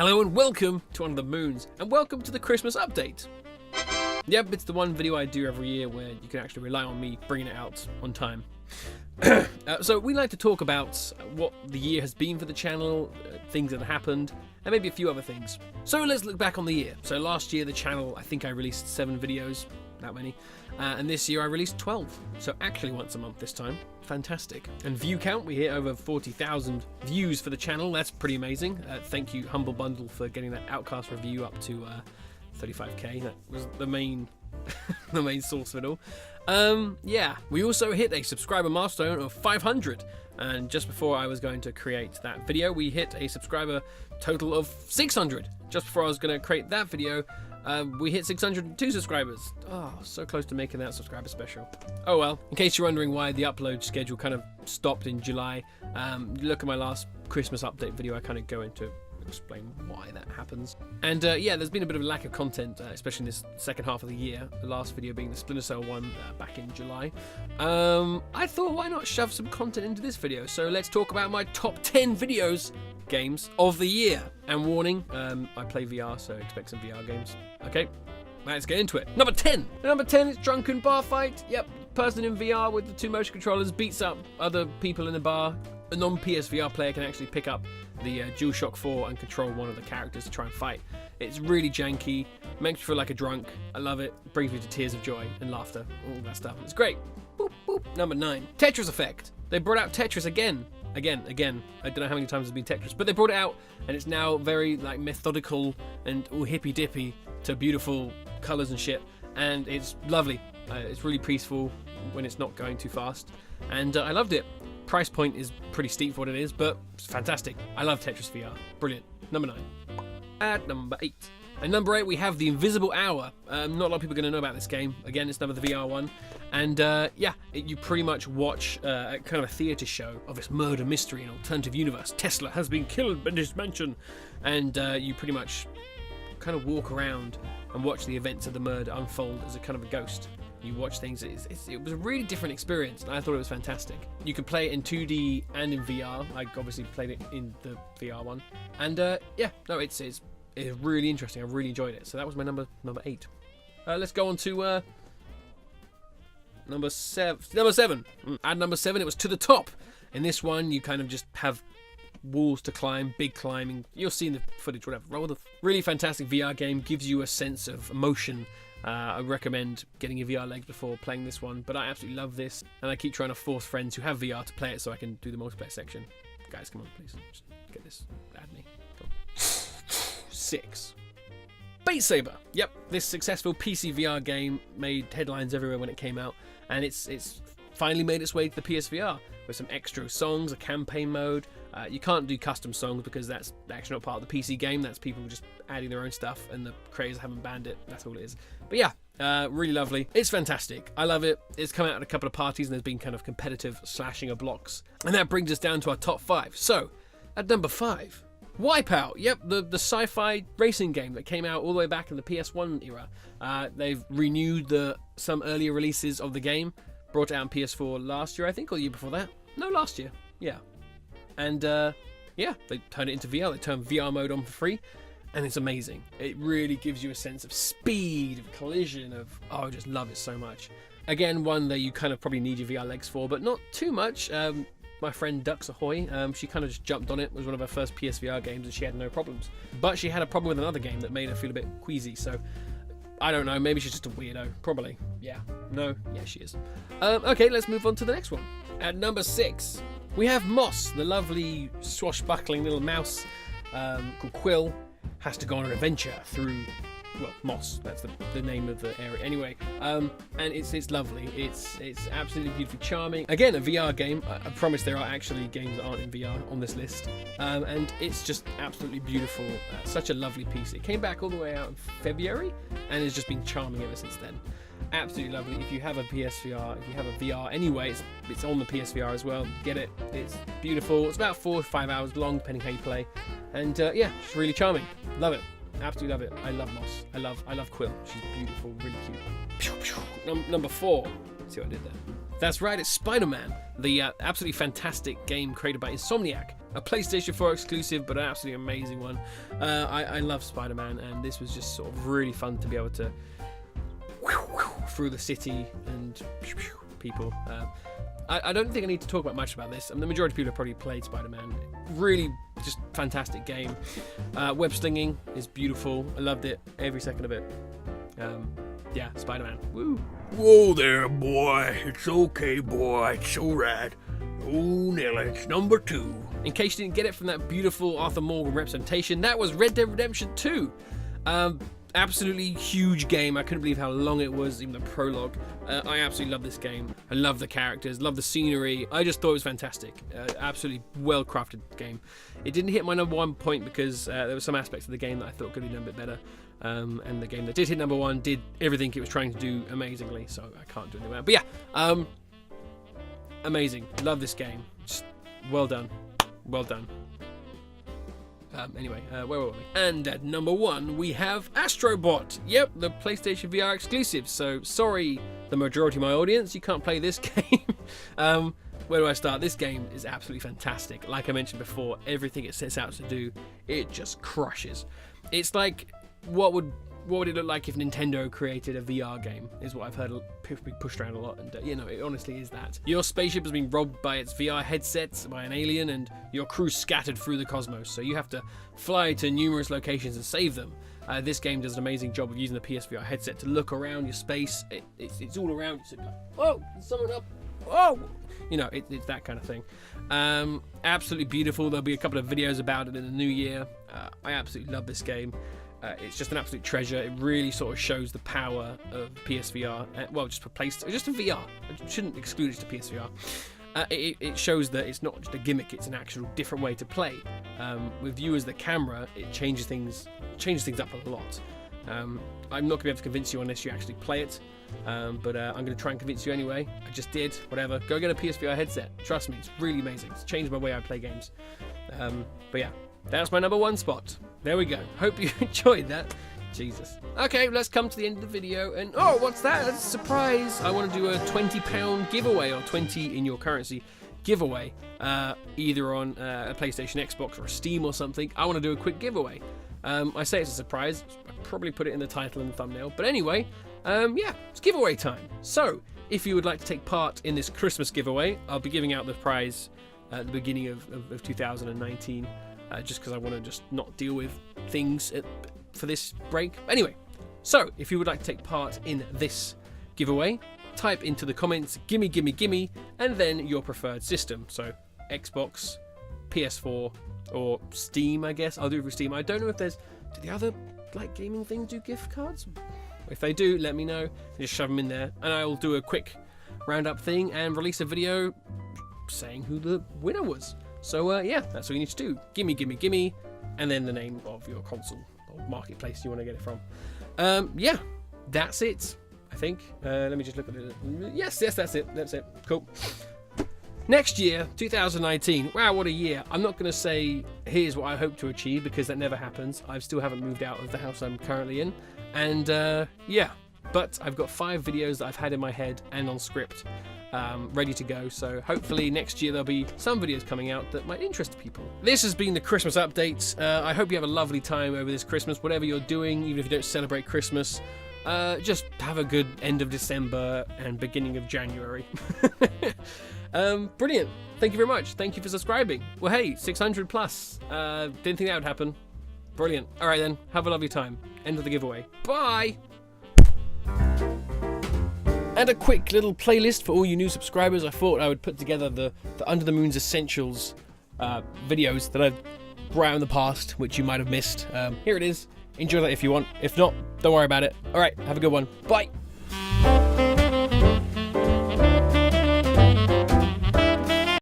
Hello and welcome to Under the Moons, and welcome to the Christmas update. Yep, it's the one video I do every year where you can actually rely on me bringing it out on time. So we like to talk about what the year has been for the channel, things that have happened, and maybe a few other things. So let's look back on the year. So last year the channel, I think I released 7 videos, that many, and this year I released 12. So actually once a month this time. Fantastic. And view count, we hit over 40,000 views for the channel. That's pretty amazing. Thank you Humble Bundle for getting that Outcast review up to 35k. That was the main the main source of it all. Yeah, we also hit a subscriber milestone of 500, and just before I was going to create that video, we hit a subscriber total of 600. Just before I was going to create that video, we hit 602 subscribers. Oh, so close to making that subscriber special. Oh well, in case you're wondering why the upload schedule kind of stopped in July, look at my last Christmas update video. I kind of go into explain why that happens. And yeah, there's been a bit of a lack of content, especially in this second half of the year, the last video being the Splinter Cell one back in July. I thought, why not shove some content into this video? So let's talk about my top 10 games of the year. And warning, I play VR, so expect some VR games. Okay, let's get into it. Number 10. Number 10 is Drunken Bar Fight. Yep, person in VR with the 2 motion controllers beats up other people in the bar. A non-PSVR player can actually pick up the DualShock 4 and control one of the characters to try and fight. It's really janky, makes you feel like a drunk. I love it. Brings me to tears of joy and laughter, all that stuff. It's great. Boop, boop. Number 9, Tetris Effect. They brought out Tetris again. I don't know how many times it's been Tetris, but they brought it out, and it's now very like methodical and all hippy dippy to beautiful colors and shit, and it's lovely. It's really peaceful when it's not going too fast, and I loved it. Price point is pretty steep for what it is, but it's fantastic. I love Tetris VR. Brilliant. Number 9. At number 8. At number 8, we have The Invisible Hour. Not a lot of people are going to know about this game. Again, it's another VR one. And yeah, you pretty much watch kind of a theatre show of this murder mystery in an alternative universe. Tesla has been killed in his mansion. And you pretty much kind of walk around and watch the events of the murder unfold as a kind of a ghost. You watch things. It was a really different experience, and I thought it was fantastic. You could play it in 2D and in VR. I obviously played it in the VR one, and yeah, no, it's really interesting. I really enjoyed it. So that was my number 8. Let's go on to number 7. At number 7, it was To the Top. In this one, you kind of just have walls to climb, big climbing. You'll see in the footage, whatever. Really fantastic VR game. Gives you a sense of emotion. I recommend getting your VR legs before playing this one, but I absolutely love this, and I keep trying to force friends who have VR to play it so I can do the multiplayer section. Guys, come on, please. Just get this. Add me. Go. 6. Saber. Yep, this successful PC VR game made headlines everywhere when it came out, and it's finally made its way to the PSVR with some extra songs, a campaign mode. You can't do custom songs because that's actually not part of the PC game. That's people just adding their own stuff, and the creators haven't banned it. That's all it is. But yeah, really lovely. It's fantastic. I love it. It's come out at a couple of parties, and there's been kind of competitive slashing of blocks. And that brings us down to our top 5. So, at number 5, Wipeout. Yep, the sci-fi racing game that came out all the way back in the PS1 era. They've renewed some earlier releases of the game. Brought it out on PS4 last year, I think, or the year before that. No, last year. Yeah. And yeah, they turned it into VR. They turned VR mode on for free, and it's amazing. It really gives you a sense of speed, of collision, I just love it so much. Again, one that you kind of probably need your VR legs for, but not too much. My friend Ducks Ahoy, she kind of just jumped on it. It was one of her first PSVR games, and she had no problems. But she had a problem with another game that made her feel a bit queasy, so I don't know, maybe she's just a weirdo. Probably. Yeah. No? Yeah, she is. Okay, let's move on to the next one. At number 6, we have Moss, the lovely swashbuckling little mouse called Quill, has to go on an adventure through, well, Moss, that's the name of the area anyway, and it's lovely. It's absolutely beautifully charming. Again, a VR game. I promise there are actually games that aren't in VR on this list, and it's just absolutely beautiful. Such a lovely piece. It came back all the way out in February, and it's just been charming ever since then. Absolutely lovely. If you have a PSVR, if you have a VR anyway, it's on the PSVR as well. Get it. It's beautiful. It's about 4 to 5 hours long, depending how you play. And yeah, it's really charming. Love it. Absolutely love it. I love Moss. I love Quill. She's beautiful, really cute. Number 4. Let's see what I did there. That's right, it's SpiderMan, the absolutely fantastic game created by Insomniac. A PlayStation 4 exclusive, but an absolutely amazing one. I love Spider-Man, and this was just sort of really fun to be able to through the city and people. I don't think I need to talk about much about this. The majority of people have probably played Spider-Man. Really just fantastic game. Web slinging is beautiful. I loved it, every second of it. Yeah, Spider-Man. Woo! Whoa there, boy. It's okay, boy. It's alright. Oh, Nelly, it's number 2. In case you didn't get it from that beautiful Arthur Morgan representation, that was Red Dead Redemption 2. Absolutely huge game. I couldn't believe how long it was, even the prologue. I absolutely love this game. I love the characters, love the scenery. I just thought it was fantastic. Absolutely well-crafted game. It didn't hit my #1 point because there were some aspects of the game that I thought could be done a bit better. And the game that did hit #1 did everything it was trying to do amazingly, so I can't do anything about it. But yeah, amazing. Love this game. Just well done. Well done. Anyway, where were we? And at #1, we have Astro Bot. Yep, the PlayStation VR exclusive. So, sorry, the majority of my audience, you can't play this game. Where do I start? This game is absolutely fantastic. Like I mentioned before, everything it sets out to do, it just crushes. It's like, what would it look like if Nintendo created a VR game, is what I've heard be pushed around a lot, and you know, it honestly is that. Your spaceship has been robbed by its VR headsets by an alien, and your crew scattered through the cosmos, so you have to fly to numerous locations and save them. This game does an amazing job of using the PSVR headset to look around your space. It's all around. It's like, oh, there's someone up. Oh, you know, it's that kind of thing. Absolutely beautiful. There'll be a couple of videos about it in the new year. I absolutely love this game. It's just an absolute treasure. It really sort of shows the power of PSVR. Well, just for just in VR. I shouldn't exclude it to PSVR. It shows that it's not just a gimmick; it's an actual different way to play. With you as the camera, it changes things up a lot. I'm not going to be able to convince you unless you actually play it, but I'm going to try and convince you anyway. I just did. Whatever. Go get a PSVR headset. Trust me, it's really amazing. It's changed my way I play games. But yeah, that's my #1 spot. There we go. Hope you enjoyed that. Jesus. Okay, let's come to the end of the video. And oh, what's that? That's a surprise. I want to do a £20 giveaway, or 20 in your currency giveaway, either on a PlayStation, Xbox, or Steam or something. I want to do a quick giveaway. I say it's a surprise. I probably put it in the title and the thumbnail. But anyway, yeah, it's giveaway time. So, if you would like to take part in this Christmas giveaway, I'll be giving out the prize at the beginning of 2019. Just because I want to just not deal with things for this break. Anyway, so if you would like to take part in this giveaway, type into the comments gimme gimme gimme and then your preferred system. So Xbox, PS4 or Steam, I guess. I'll do it for Steam. I don't know if do the other like gaming things do gift cards? If they do, let me know. Just shove them in there and I'll do a quick roundup thing and release a video saying who the winner was. So yeah, that's all you need to do. Gimme, gimme, gimme, and then the name of your console or marketplace you want to get it from. Yeah, that's it, I think. Let me just look at it. Yes, that's it. That's it. Cool. Next year, 2019. Wow, what a year. I'm not going to say here's what I hope to achieve because that never happens. I still haven't moved out of the house I'm currently in. And yeah, but I've got 5 videos that I've had in my head and on script. Ready to go, so hopefully next year there'll be some videos coming out that might interest people. This has been the Christmas update. I hope you have a lovely time over this Christmas, whatever you're doing, even if you don't celebrate Christmas. Just have a good end of December and beginning of January. Brilliant. Thank you very much. Thank you for subscribing. Well, hey, 600 plus. Didn't think that would happen. Brilliant. All right then, have a lovely time. End of the giveaway. Bye. And a quick little playlist for all you new subscribers. I thought I would put together the Under the Moon's Essentials videos that I've brought out in the past, which you might have missed. Here it is. Enjoy that if you want. If not, don't worry about it. All right, have a good one. Bye.